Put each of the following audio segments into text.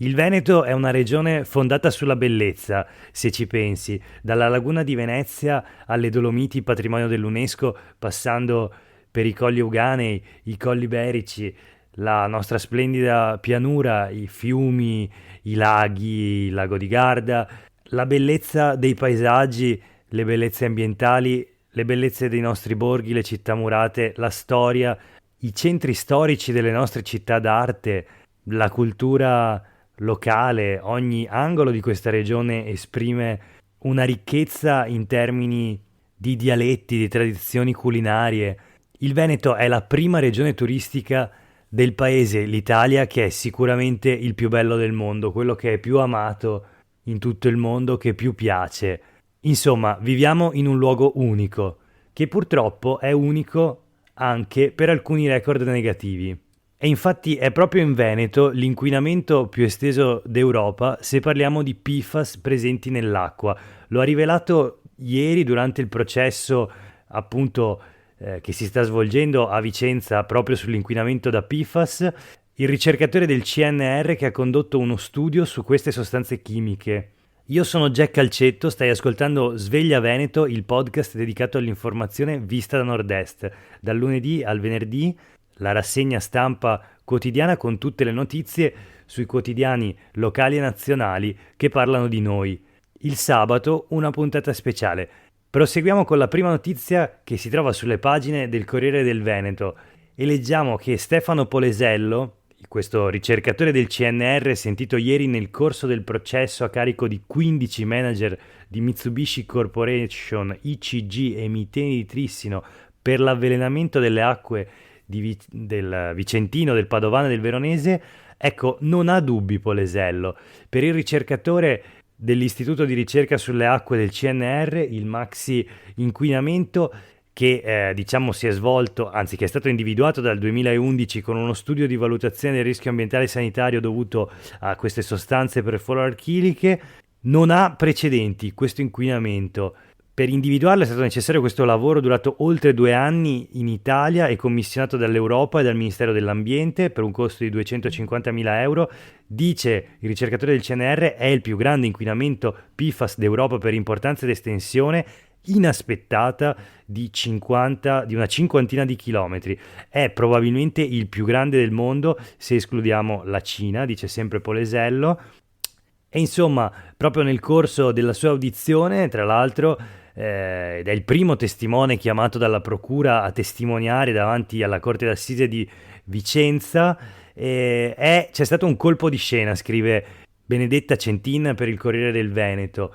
Il Veneto è una regione fondata sulla bellezza, se ci pensi, dalla laguna di Venezia alle Dolomiti, patrimonio dell'UNESCO, passando per i colli Euganei, i colli Berici, la nostra splendida pianura, i fiumi, i laghi, il lago di Garda, la bellezza dei paesaggi, le bellezze ambientali, le bellezze dei nostri borghi, le città murate, la storia, i centri storici delle nostre città d'arte, la cultura locale. Ogni angolo di questa regione esprime una ricchezza in termini di dialetti, di tradizioni culinarie. Il Veneto è la prima regione turistica del paese, l'Italia, che è sicuramente il più bello del mondo, quello che è più amato in tutto il mondo, che più piace. Insomma, viviamo in un luogo unico, che purtroppo è unico anche per alcuni record negativi. E infatti è proprio in Veneto l'inquinamento più esteso d'Europa se parliamo di PFAS presenti nell'acqua. Lo ha rivelato ieri durante il processo appunto che si sta svolgendo a Vicenza proprio sull'inquinamento da PFAS, il ricercatore del CNR che ha condotto uno studio su queste sostanze chimiche. Io sono Jack Calcetto, stai ascoltando Sveglia Veneto, il podcast dedicato all'informazione vista da nord-est, dal lunedì al venerdì, la rassegna stampa quotidiana con tutte le notizie sui quotidiani locali e nazionali che parlano di noi. Il sabato una puntata speciale. Proseguiamo con la prima notizia che si trova sulle pagine del Corriere del Veneto e leggiamo che Stefano Polesello, questo ricercatore del CNR sentito ieri nel corso del processo a carico di 15 manager di Mitsubishi Corporation, ICG e Miteni di Trissino per l'avvelenamento delle acque del Vicentino, del Padovano e del Veronese, ecco, non ha dubbi Polesello. Per il ricercatore dell'Istituto di ricerca sulle acque del CNR, il maxi inquinamento che si è svolto, anzi che è stato individuato dal 2011 con uno studio di valutazione del rischio ambientale e sanitario dovuto a queste sostanze perfluoroalchiliche, non ha precedenti questo inquinamento. Per individuarlo è stato necessario questo lavoro durato oltre 2 anni in Italia e commissionato dall'Europa e dal Ministero dell'Ambiente per un costo di 250.000 euro. Dice il ricercatore del CNR è il più grande inquinamento PFAS d'Europa per importanza ed estensione inaspettata di una cinquantina di chilometri. È probabilmente il più grande del mondo se escludiamo la Cina, dice sempre Polesello. E insomma, proprio nel corso della sua audizione, tra l'altro, ed è il primo testimone chiamato dalla procura a testimoniare davanti alla Corte d'Assise di Vicenza, c'è stato un colpo di scena, scrive Benedetta Centin per il Corriere del Veneto.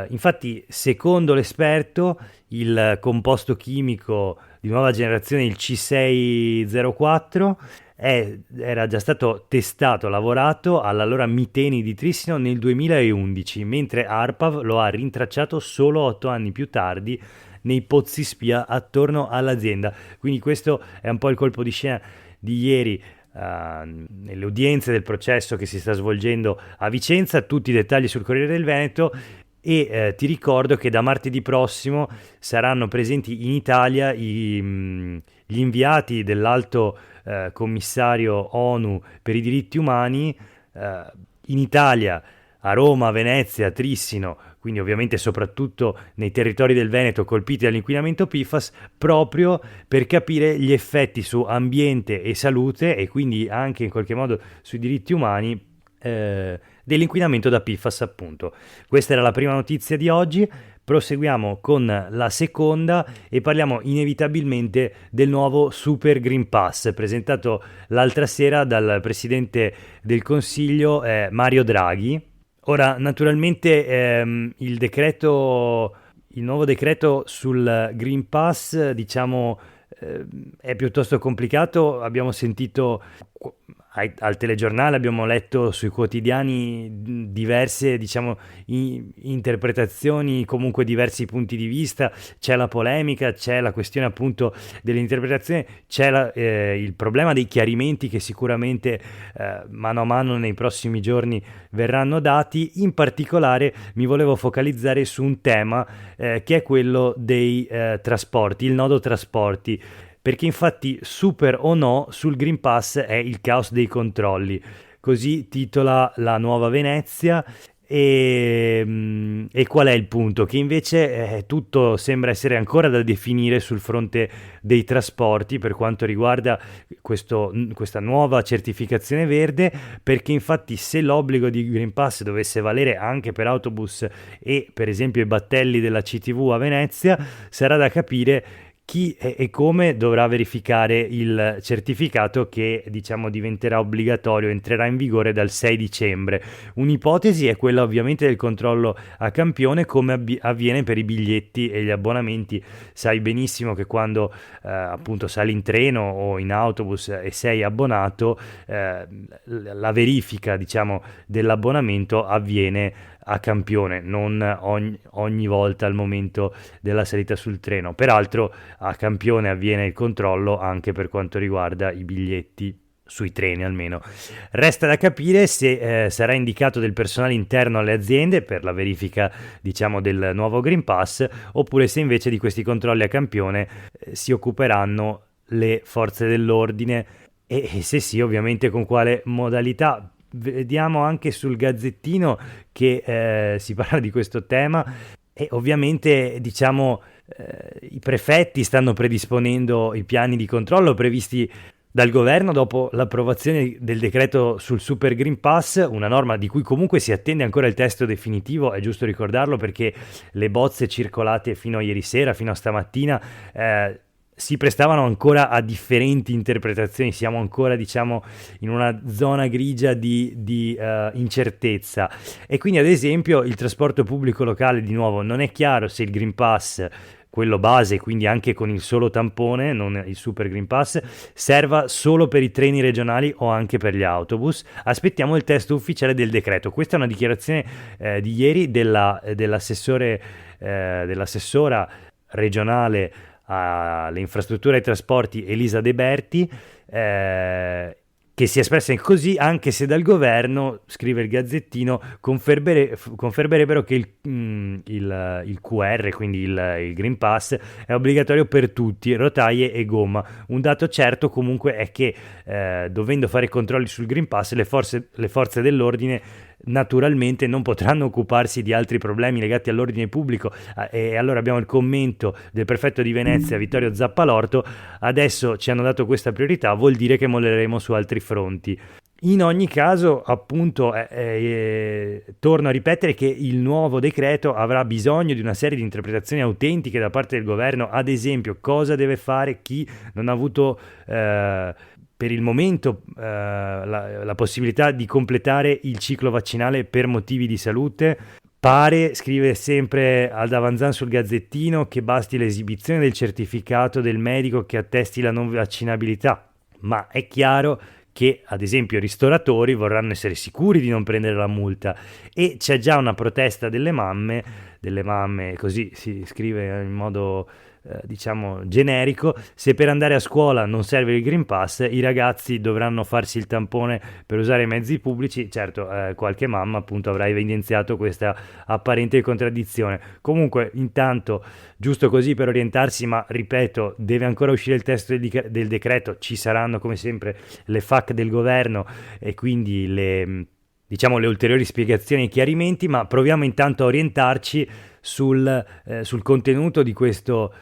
Infatti, secondo l'esperto, il composto chimico di nuova generazione, il C604, era già stato testato, lavorato all'allora Miteni di Trissino nel 2011, mentre ARPAV lo ha rintracciato solo 8 anni più tardi nei pozzi spia attorno all'azienda. Quindi questo è un po' il colpo di scena di ieri nelle udienze del processo che si sta svolgendo a Vicenza. Tutti i dettagli sul Corriere del Veneto. E ti ricordo che da martedì prossimo saranno presenti in Italia gli inviati dell'Alto Commissario ONU per i diritti umani in Italia, a Roma, Venezia, Trissino, quindi ovviamente soprattutto nei territori del Veneto colpiti dall'inquinamento PFAS, proprio per capire gli effetti su ambiente e salute e quindi anche in qualche modo sui diritti umani dell'inquinamento da PFAS, appunto. Questa era la prima notizia di oggi. Proseguiamo con la seconda e parliamo inevitabilmente del nuovo Super Green Pass presentato l'altra sera dal Presidente del Consiglio Mario Draghi. Ora, naturalmente il nuovo decreto sul Green Pass, è piuttosto complicato. Abbiamo sentito al telegiornale, abbiamo letto sui quotidiani diverse interpretazioni, comunque diversi punti di vista. C'è la polemica, c'è la questione appunto dell'interpretazione, c'è il problema dei chiarimenti che sicuramente mano a mano nei prossimi giorni verranno dati. In particolare mi volevo focalizzare su un tema che è quello dei trasporti, il nodo trasporti, perché infatti super o no sul Green Pass è il caos dei controlli. così titola La Nuova Venezia. E qual è il punto? Che invece tutto sembra essere ancora da definire sul fronte dei trasporti per quanto riguarda questa nuova certificazione verde, perché infatti se l'obbligo di Green Pass dovesse valere anche per autobus e per esempio i battelli della CTV a Venezia, sarà da capire chi e come dovrà verificare il certificato che diciamo diventerà obbligatorio, entrerà in vigore dal 6 dicembre. Un'ipotesi è quella ovviamente del controllo a campione, come avviene per i biglietti e gli abbonamenti. Sai benissimo che quando appunto sali in treno o in autobus e sei abbonato, la verifica diciamo dell'abbonamento avviene a campione, non ogni volta al momento della salita sul treno. Peraltro a campione avviene il controllo anche per quanto riguarda i biglietti sui treni almeno. Resta da capire se sarà indicato del personale interno alle aziende per la verifica diciamo del nuovo Green Pass, oppure se invece di questi controlli a campione si occuperanno le forze dell'ordine e se sì ovviamente con quale modalità. Vediamo anche sul Gazzettino che si parla di questo tema e ovviamente diciamo i prefetti stanno predisponendo i piani di controllo previsti dal governo dopo l'approvazione del decreto sul Super Green Pass, una norma di cui comunque si attende ancora il testo definitivo, è giusto ricordarlo perché le bozze circolate fino a ieri sera, fino a stamattina, si prestavano ancora a differenti interpretazioni, siamo ancora diciamo in una zona grigia di incertezza e quindi ad esempio il trasporto pubblico locale di nuovo non è chiaro se il Green Pass, quello base, quindi anche con il solo tampone, non il Super Green Pass, serva solo per i treni regionali o anche per gli autobus. Aspettiamo il testo ufficiale del decreto. Questa è una dichiarazione di ieri dell'assessora regionale alle infrastrutture e ai trasporti Elisa De Berti, che si è espressa così, anche se dal governo, scrive il Gazzettino, confermerebbero che il QR, quindi il Green Pass, è obbligatorio per tutti, rotaie e gomma. Un dato certo comunque è che dovendo fare controlli sul Green Pass le forze dell'ordine naturalmente non potranno occuparsi di altri problemi legati all'ordine pubblico e allora abbiamo il commento del prefetto di Venezia Vittorio Zappalorto: adesso ci hanno dato questa priorità, vuol dire che molleremo su altri fronti. In ogni caso, appunto, torno a ripetere che il nuovo decreto avrà bisogno di una serie di interpretazioni autentiche da parte del governo, ad esempio cosa deve fare chi non ha avuto per il momento la possibilità di completare il ciclo vaccinale per motivi di salute. Pare, scrive sempre Alda Vanzan sul Gazzettino, che basti l'esibizione del certificato del medico che attesti la non vaccinabilità, ma è chiaro che ad esempio i ristoratori vorranno essere sicuri di non prendere la multa e c'è già una protesta delle mamme, così si scrive in modo diciamo generico: se per andare a scuola non serve il Green Pass, i ragazzi dovranno farsi il tampone per usare i mezzi pubblici. Certo, qualche mamma appunto avrà evidenziato questa apparente contraddizione. Comunque intanto, giusto così per orientarsi, ma ripeto, deve ancora uscire il testo del decreto, ci saranno come sempre le FAQ del governo e quindi le ulteriori spiegazioni e chiarimenti, ma proviamo intanto a orientarci sul contenuto di questo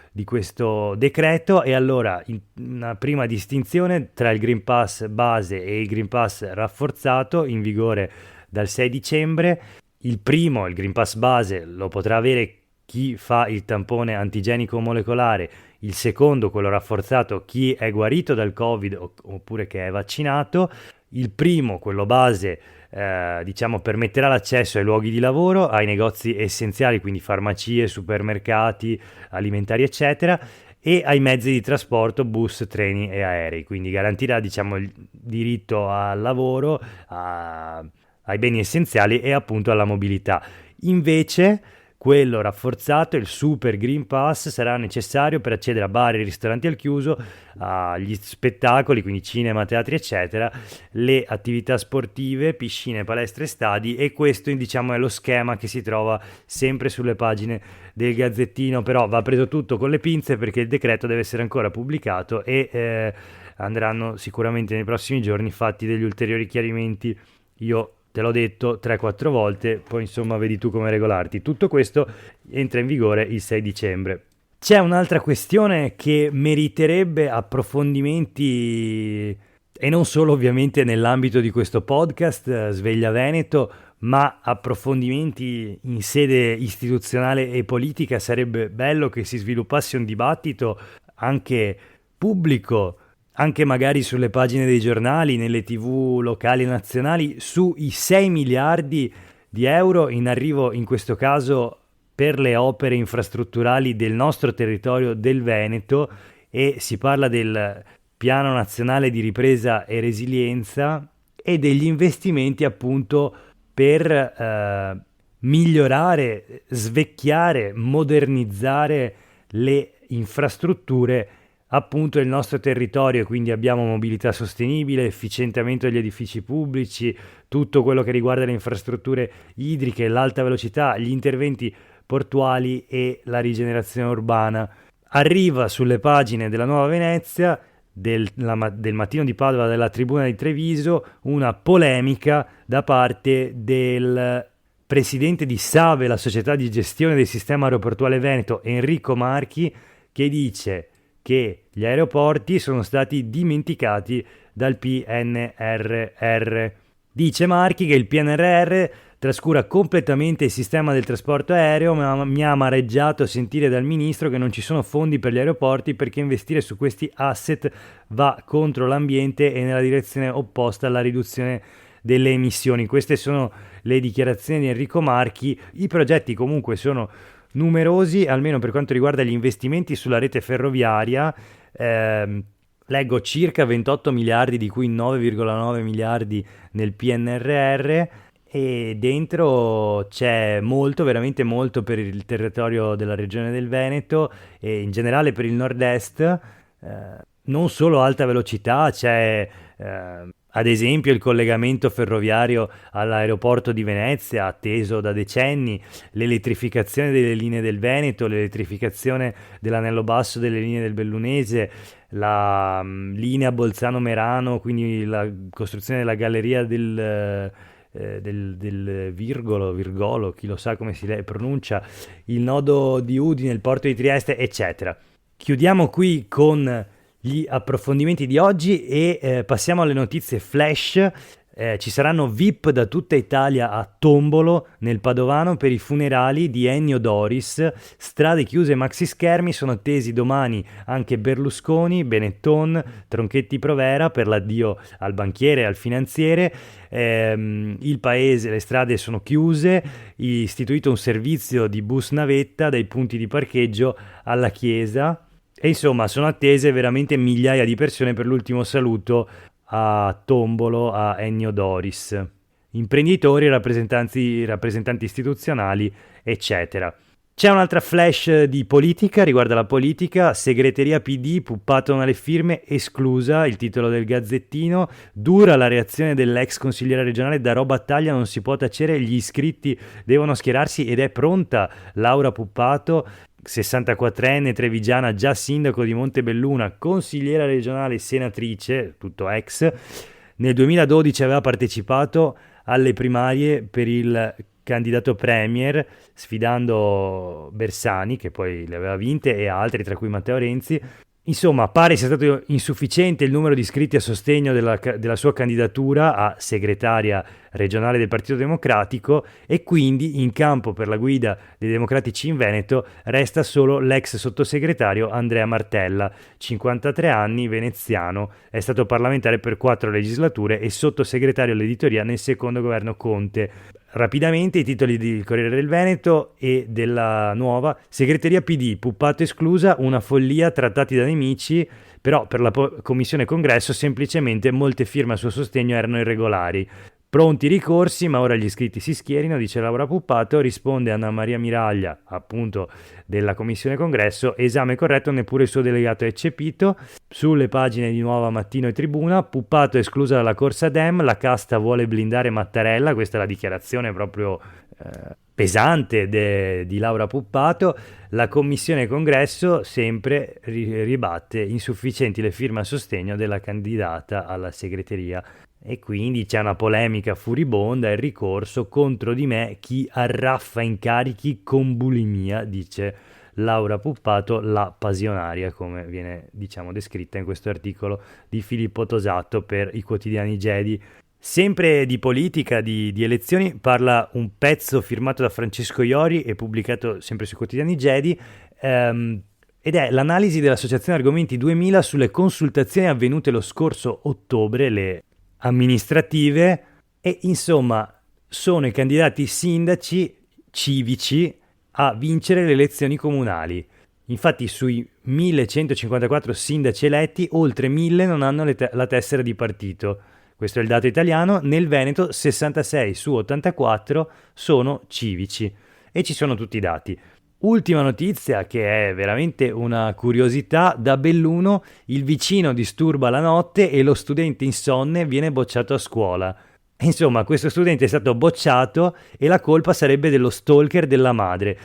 decreto. E allora una prima distinzione tra il Green Pass base e il Green Pass rafforzato in vigore dal 6 dicembre. Il Green Pass base, lo potrà avere chi fa il tampone antigenico molecolare. Il secondo, quello rafforzato, chi è guarito dal Covid oppure che è vaccinato. Il primo, quello base, permetterà l'accesso ai luoghi di lavoro, ai negozi essenziali, quindi farmacie, supermercati, alimentari eccetera, e ai mezzi di trasporto, bus, treni e aerei, quindi garantirà il diritto al lavoro, ai beni essenziali e appunto alla mobilità. Invece quello rafforzato, il Super Green Pass, sarà necessario per accedere a bar e ristoranti al chiuso, agli spettacoli, quindi cinema, teatri eccetera, le attività sportive, piscine, palestre, stadi, e questo è lo schema che si trova sempre sulle pagine del Gazzettino. Però va preso tutto con le pinze perché il decreto deve essere ancora pubblicato e andranno sicuramente nei prossimi giorni fatti degli ulteriori chiarimenti. Io te l'ho detto 3-4 volte, poi insomma vedi tu come regolarti. Tutto questo entra in vigore il 6 dicembre. C'è un'altra questione che meriterebbe approfondimenti, e non solo ovviamente nell'ambito di questo podcast Sveglia Veneto, ma approfondimenti in sede istituzionale e politica. Sarebbe bello che si sviluppasse un dibattito anche pubblico, anche magari sulle pagine dei giornali, nelle TV locali e nazionali, sui 6 miliardi di euro in arrivo in questo caso per le opere infrastrutturali del nostro territorio del Veneto, e si parla del Piano Nazionale di Ripresa e Resilienza e degli investimenti appunto per migliorare, svecchiare, modernizzare le infrastrutture appunto del nostro territorio. Quindi abbiamo mobilità sostenibile, efficientamento degli edifici pubblici, tutto quello che riguarda le infrastrutture idriche, l'alta velocità, gli interventi portuali e la rigenerazione urbana. Arriva sulle pagine della Nuova Venezia, del Mattino di Padova, della Tribuna di Treviso, una polemica da parte del presidente di SAVE, la società di gestione del sistema aeroportuale Veneto, Enrico Marchi, che dice che gli aeroporti sono stati dimenticati dal PNRR. Dice Marchi che il PNRR trascura completamente il sistema del trasporto aereo, ma mi ha amareggiato sentire dal ministro che non ci sono fondi per gli aeroporti perché investire su questi asset va contro l'ambiente e nella direzione opposta alla riduzione delle emissioni. Queste sono le dichiarazioni di Enrico Marchi. I progetti comunque sono numerosi, almeno per quanto riguarda gli investimenti sulla rete ferroviaria. Leggo circa 28 miliardi, di cui 9,9 miliardi nel PNRR, e dentro c'è molto, veramente molto per il territorio della regione del Veneto e in generale per il nord-est. Non solo alta velocità, c'è ad esempio il collegamento ferroviario all'aeroporto di Venezia, atteso da decenni, l'elettrificazione delle linee del Veneto, l'elettrificazione dell'anello basso delle linee del Bellunese, la linea Bolzano-Merano, quindi la costruzione della galleria del Virgolo, chi lo sa come si pronuncia, il nodo di Udine, il porto di Trieste, eccetera. Chiudiamo qui con gli approfondimenti di oggi e passiamo alle notizie flash. Ci saranno VIP da tutta Italia a Tombolo, nel Padovano, per i funerali di Ennio Doris. Strade chiuse e maxi schermi. Sono attesi domani anche Berlusconi, Benetton, Tronchetti Provera per l'addio al banchiere e al finanziere. Il paese, le strade sono chiuse, istituito un servizio di bus navetta dai punti di parcheggio alla chiesa. E insomma sono attese veramente migliaia di persone per l'ultimo saluto a Tombolo a Ennio Doris, imprenditori, rappresentanti istituzionali, eccetera. C'è un'altra flash di politica, riguarda la politica. Segreteria PD, Puppato non ha le firme, esclusa, il titolo del Gazzettino. Dura la reazione dell'ex consigliere regionale, darò battaglia, non si può tacere, gli iscritti devono schierarsi ed è pronta Laura Puppato, 64enne trevigiana, già sindaco di Montebelluna, consigliera regionale, senatrice, tutto ex. Nel 2012 aveva partecipato alle primarie per il candidato premier, sfidando Bersani, che poi le aveva vinte, e altri, tra cui Matteo Renzi. Insomma, pare sia stato insufficiente il numero di iscritti a sostegno della sua candidatura a segretaria regionale del Partito Democratico, e quindi in campo per la guida dei democratici in Veneto resta solo l'ex sottosegretario Andrea Martella, 53 anni, veneziano, è stato parlamentare per 4 legislature e sottosegretario all'editoria nel secondo governo Conte. Rapidamente i titoli del Corriere del Veneto e della Nuova: segreteria PD, Puppato esclusa, una follia, trattati da nemici, però per la commissione congresso semplicemente molte firme a suo sostegno erano irregolari. Pronti i ricorsi, ma ora gli iscritti si schierino, dice Laura Puppato, risponde Anna Maria Miraglia, appunto della Commissione Congresso, esame corretto, neppure il suo delegato è eccepito. Sulle pagine di Nuova Mattino e Tribuna, Puppato esclusa dalla corsa Dem, la casta vuole blindare Mattarella, questa è la dichiarazione proprio pesante di Laura Puppato. La Commissione Congresso sempre ribatte insufficienti le firme a sostegno della candidata alla segreteria. E quindi c'è una polemica furibonda, il ricorso contro di me chi arraffa incarichi con bulimia, dice Laura Puppato, la passionaria, come viene descritta in questo articolo di Filippo Tosato per i quotidiani Jedi. Sempre di politica, di elezioni, parla un pezzo firmato da Francesco Iori e pubblicato sempre sui quotidiani Jedi, ed è l'analisi dell'Associazione Argomenti 2000 sulle consultazioni avvenute lo scorso ottobre, le amministrative, e insomma sono i candidati sindaci civici a vincere le elezioni comunali. Infatti sui 1154 sindaci eletti, oltre 1000 non hanno la tessera di partito. Questo è il dato italiano. Nel Veneto 66 su 84 sono civici e ci sono tutti i dati. Ultima notizia, che è veramente una curiosità: da Belluno il vicino disturba la notte e lo studente insonne viene bocciato a scuola. Insomma, questo studente è stato bocciato e la colpa sarebbe dello stalker della madre.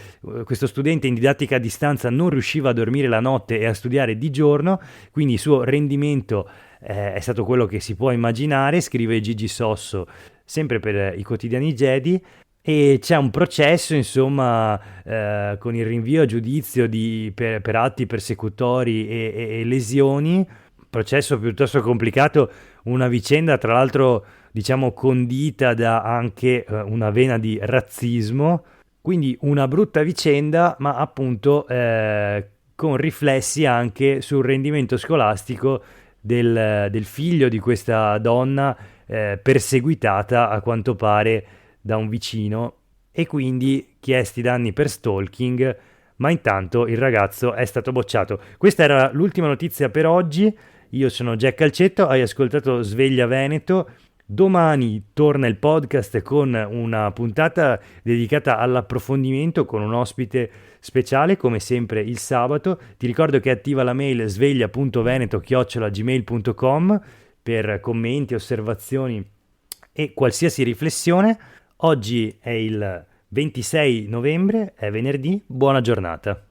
Questo studente in didattica a distanza non riusciva a dormire la notte e a studiare di giorno, quindi il suo rendimento è stato quello che si può immaginare, scrive Gigi Sosso, sempre per i quotidiani Jedi. E c'è un processo, insomma, con il rinvio a giudizio per atti persecutori e lesioni, processo piuttosto complicato, una vicenda tra l'altro condita da anche una vena di razzismo, quindi una brutta vicenda, ma appunto con riflessi anche sul rendimento scolastico del figlio di questa donna perseguitata a quanto pare da un vicino, e quindi chiesti danni per stalking, ma intanto il ragazzo è stato bocciato. Questa era l'ultima notizia per oggi. Io sono Jack Calcetto, hai ascoltato Sveglia Veneto. Domani torna il podcast con una puntata dedicata all'approfondimento con un ospite speciale, come sempre il sabato. Ti ricordo che attiva la mail sveglia.veneto@gmail.com per commenti, osservazioni e qualsiasi riflessione. Oggi è il 26 novembre, è venerdì, buona giornata.